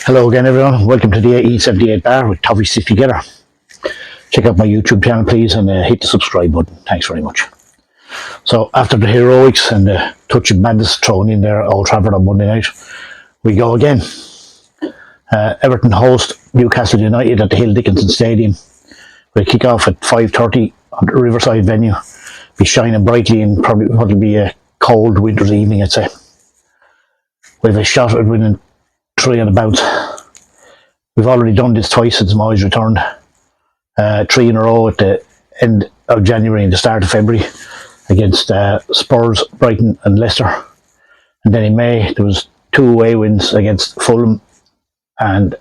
Hello again everyone, welcome to the 1878 bar with Toffee Stick Together. Check out my YouTube channel please and hit the subscribe button, thanks very much. So after the heroics and the touch of madness thrown in there at Old Trafford on Monday night, we go again. Everton host Newcastle United at the Hill Dickinson Stadium. We'll kick off at 5:30 on the Riverside venue. Be shining brightly and probably be a cold winter's evening, I'd say. We have a shot at winning 3 on the bounce. We've already done this twice since Moyes returned. 3 in a row at the end of January and the start of February against Spurs, Brighton and Leicester. And then in May there was 2 away wins against Fulham and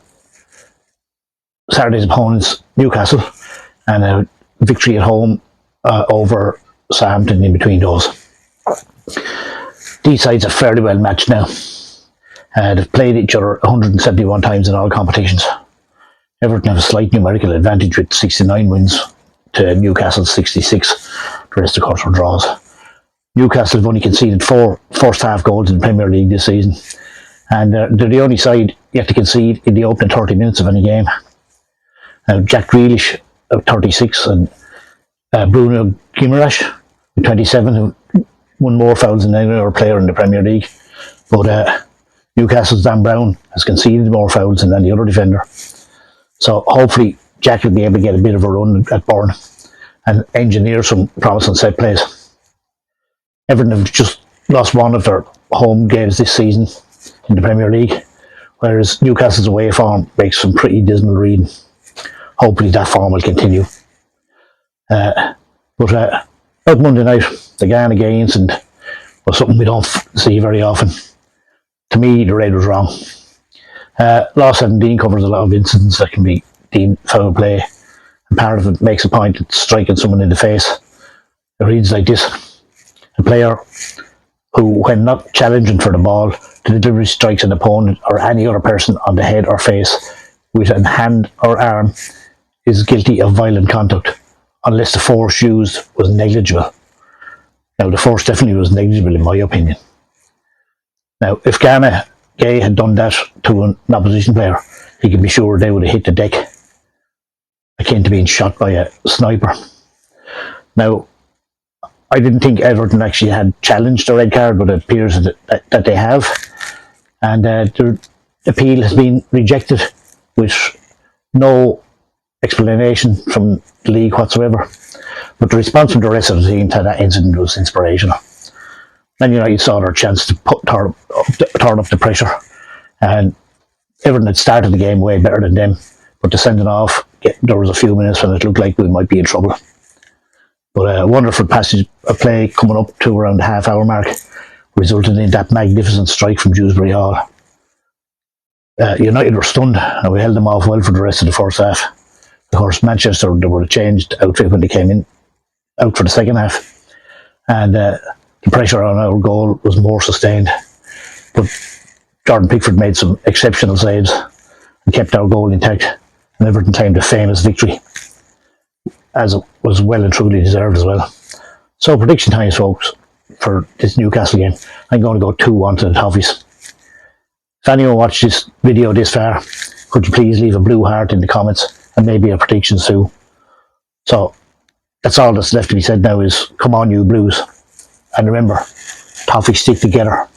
Saturday's opponents Newcastle, and a victory at home over Southampton in between those. These sides are fairly well matched now. They've played each other 171 times in all competitions. Everton have a slight numerical advantage with 69 wins to Newcastle's 66. The rest, of course, were draws. Newcastle have only conceded 4 first-half goals in the Premier League this season, and they're the only side yet to concede in the opening 30 minutes of any game. Now, Jack Grealish, 36, and Bruno Guimaraes, 27, who won more fouls than any other player in the Premier League. But Newcastle's Dan Brown has conceded more fouls than any other defender. So hopefully Jack will be able to get a bit of a run at Bourne and engineer some promising set plays. Everton have just lost one of their home games this season in the Premier League, whereas Newcastle's away form makes some pretty dismal reading. Hopefully that form will continue. But out Monday night, the Ghana against and was something we don't see very often. To me, the red was wrong. Law 17 covers a lot of incidents that can be deemed foul play, and part of it makes a point at striking someone in the face. It reads like this: a player who, when not challenging for the ball, deliberately strikes an opponent or any other person on the head or face with a hand or arm is guilty of violent conduct, unless the force used was negligible. Now, the force definitely was negligible in my opinion. Now, if Ghana Gay had done that to an opposition player, he could be sure they would have hit the deck, akin to being shot by a sniper. Now, I didn't think Everton actually had challenged the red card, but it appears that they have. And their appeal has been rejected with no explanation from the league whatsoever. But the response from the rest of the team to that incident was inspirational. Man United saw their chance to turn up the pressure, and Everton had started the game way better than them, but to send it off, there was a few minutes when it looked like we might be in trouble. But a wonderful passage of play coming up to around the half-hour mark resulted in that magnificent strike from Dewsbury Hall. United were stunned, and we held them off well for the rest of the first half. Of course, Manchester, they were a changed outfit when they came in out for the second half, and the pressure on our goal was more sustained. But Jordan Pickford made some exceptional saves and kept our goal intact, and Everton claimed a famous victory, as it was well and truly deserved as well. So prediction time, folks, for this Newcastle game. I'm going to go 2-1 to the Toffees. If anyone watched this video this far, could you please leave a blue heart in the comments and maybe a prediction too. So that's all that's left to be said now is, come on you Blues. And remember, Toffee stick together.